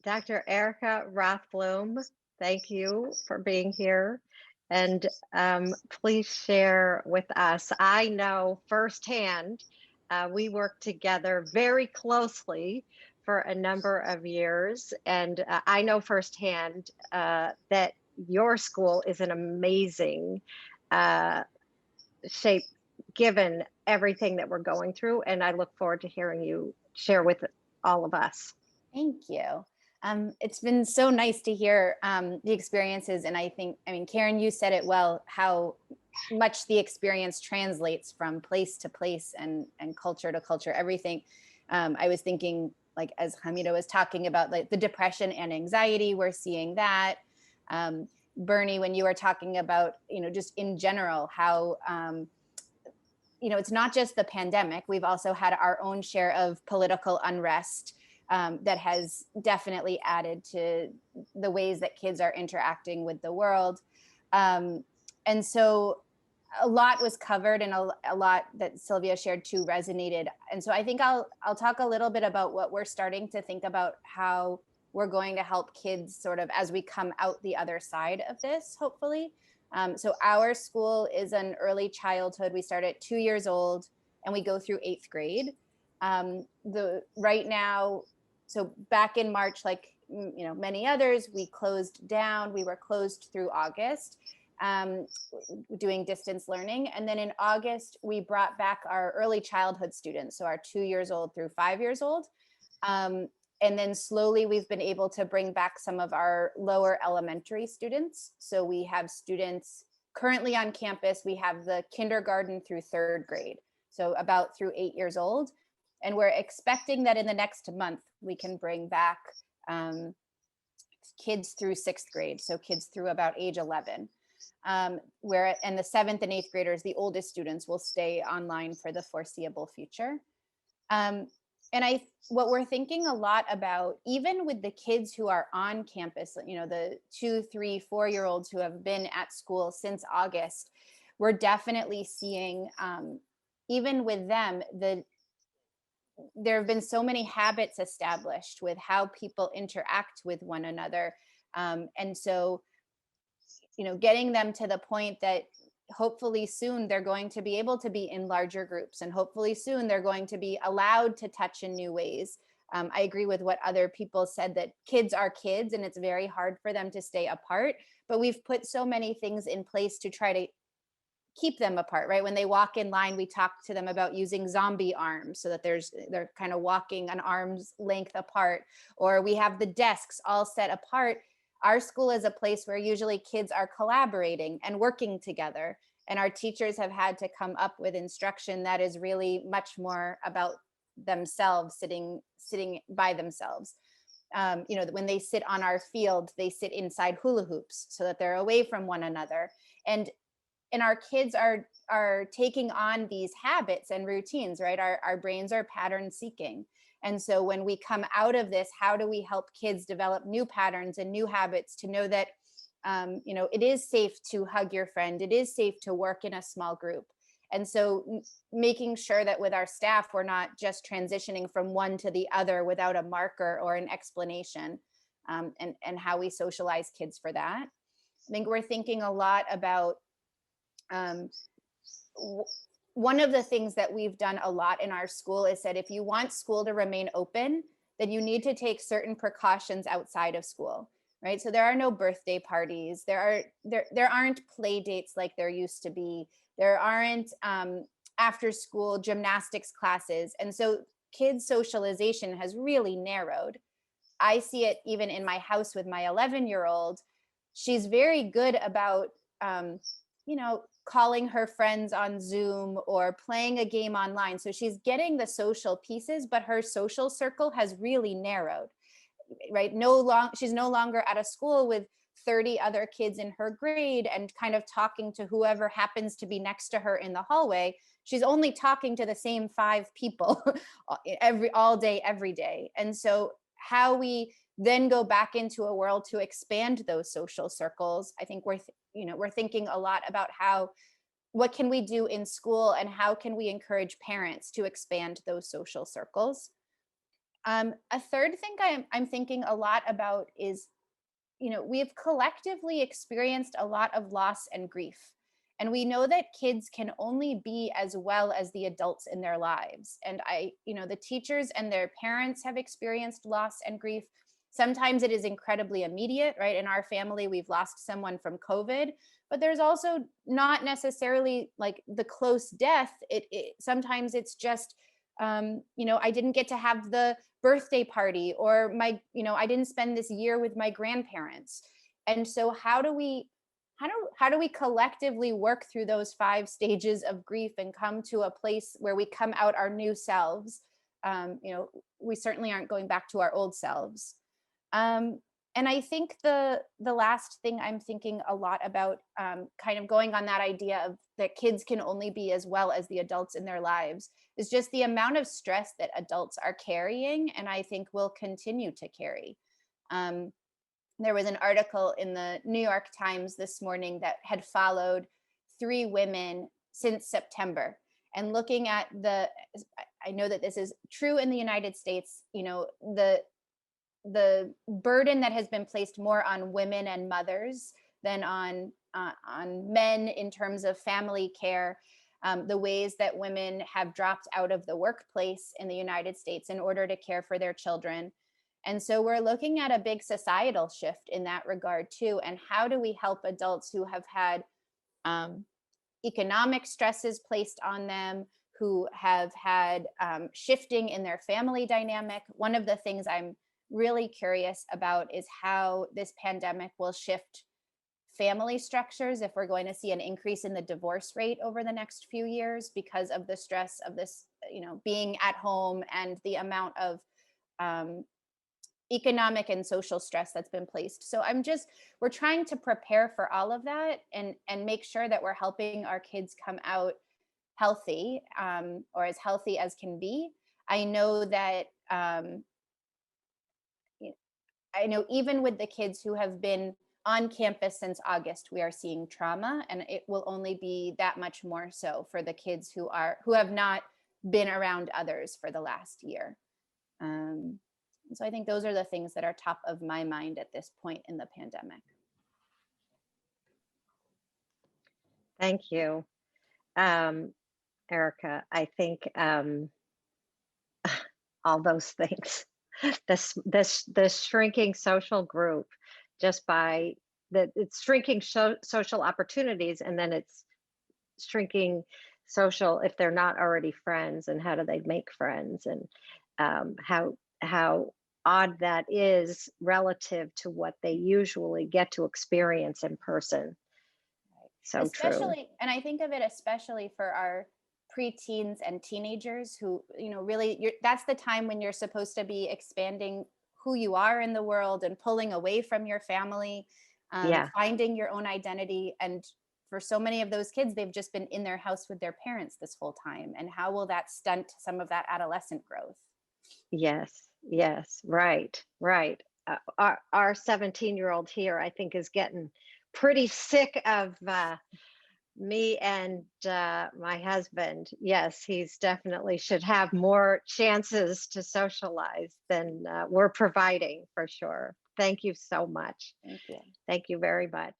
Dr. Erica Rothblum, thank you for being here. And please share with us. I know firsthand, we worked together very closely for a number of years. And I know firsthand that your school is an amazing uh, shape given everything that we're going through. And I look forward to hearing you share with all of us. Thank you. It's been so nice to hear the experiences. And I mean, Karen, you said it well, how much the experience translates from place to place and culture to culture, everything. I was thinking, like, as Hamida was talking about, like the depression and anxiety, we're seeing that. Bernie, when you were talking about, just in general, how, it's not just the pandemic. We've also had our own share of political unrest that has definitely added to the ways that kids are interacting with the world. And so a lot was covered, and a lot that Sylvia shared too resonated. And so I think I'll talk a little bit about what we're starting to think about, how we're going to help kids sort of as we come out the other side of this, hopefully. So our school is an early childhood. We start at 2 years old and we go through 8th grade. The right now, so back in March, like many others, we closed down. We were closed through August, doing distance learning, and then in August we brought back our early childhood students, so our 2 years old through 5 years old. And then slowly we've been able to bring back some of our lower elementary students. So we have students currently on campus. We have the kindergarten through 3rd grade, so about through 8 years old. And we're expecting that in the next month, we can bring back kids through 6th grade, so kids through about age 11. Where and the 7th and 8th graders, the oldest students, will stay online for the foreseeable future. And what we're thinking a lot about, even with the kids who are on campus, the 2, 3, 4 year olds who have been at school since August, we're definitely seeing, even with them, there have been so many habits established with how people interact with one another. And so, getting them to the point that hopefully soon they're going to be able to be in larger groups, and hopefully soon they're going to be allowed to touch in new ways. I agree with what other people said, that kids are kids and it's very hard for them to stay apart, but we've put so many things in place to try to keep them apart, right? When they walk in line, we talk to them about using zombie arms so that they're kind of walking an arm's length apart, or we have the desks all set apart. Our school is a place where usually kids are collaborating and working together, and our teachers have had to come up with instruction that is really much more about themselves, sitting by themselves. When they sit on our field, they sit inside hula hoops so that they're away from one another. And our kids are taking on these habits and routines, right? Our brains are pattern seeking. And so when we come out of this, how do we help kids develop new patterns and new habits to know that, it is safe to hug your friend. It is safe to work in a small group. And so making sure that with our staff, we're not just transitioning from one to the other without a marker or an explanation, and how we socialize kids for that. I think we're thinking a lot about, um, one of the things that we've done a lot in our school is that if you want school to remain open, then you need to take certain precautions outside of school, right? So there are no birthday parties. There aren't play dates like there used to be. There aren't after school gymnastics classes. And so kids' socialization has really narrowed. I see it even in my house with my 11-year-old. She's very good about, calling her friends on Zoom or playing a game online. So she's getting the social pieces, but her social circle has really narrowed, right? She's no longer at a school with 30 other kids in her grade and kind of talking to whoever happens to be next to her in the hallway. She's only talking to the same 5 people all day, every day. And so how we then go back into a world to expand those social circles, I think we're thinking a lot about what can we do in school and how can we encourage parents to expand those social circles. A third thing I'm thinking a lot about is, we've collectively experienced a lot of loss and grief. And we know that kids can only be as well as the adults in their lives. And the teachers and their parents have experienced loss and grief. Sometimes it is incredibly immediate, right? In our family, we've lost someone from COVID, but there's also not necessarily like the close death. Sometimes it's just, I didn't get to have the birthday party, or I didn't spend this year with my grandparents. And so how do we collectively work through those 5 stages of grief and come to a place where we come out our new selves? We certainly aren't going back to our old selves. And I think the last thing I'm thinking a lot about, kind of going on that idea of that kids can only be as well as the adults in their lives, is just the amount of stress that adults are carrying, and I think will continue to carry. Um, there was an article in the New York Times this morning that had followed 3 women since September, and looking at I know that this is true in the United States, the burden that has been placed more on women and mothers than on men in terms of family care. The ways that women have dropped out of the workplace in the United States in order to care for their children. And so we're looking at a big societal shift in that regard too. And how do we help adults who have had um, economic stresses placed on them, who have had shifting in their family dynamic? One of the things I'm really curious about is how this pandemic will shift family structures, if we're going to see an increase in the divorce rate over the next few years because of the stress of this, being at home, and the amount of um, economic and social stress that's been placed. So we're trying to prepare for all of that, and make sure that we're helping our kids come out healthy, or as healthy as can be. I know that I know even with the kids who have been on campus since August, we are seeing trauma, and it will only be that much more so for the kids who have not been around others for the last year. So I think those are the things that are top of my mind at this point in the pandemic. Thank you, Erica. I think all those things. This shrinking social group, just by that, it's shrinking social opportunities, and then it's shrinking social if they're not already friends, and how do they make friends, and how odd that is relative to what they usually get to experience in person. So true. And I think of it especially for our preteens and teenagers who, really, that's the time when you're supposed to be expanding who you are in the world and pulling away from your family, Yeah. finding your own identity. And for so many of those kids, they've just been in their house with their parents this whole time. And how will that stunt some of that adolescent growth? Yes. Yes. Right. Right. Our 17-year-old here, I think, is getting pretty sick of me and my husband. Yes, he's definitely should have more chances to socialize than we're providing, for sure. Thank you so much. Thank you. Thank you very much.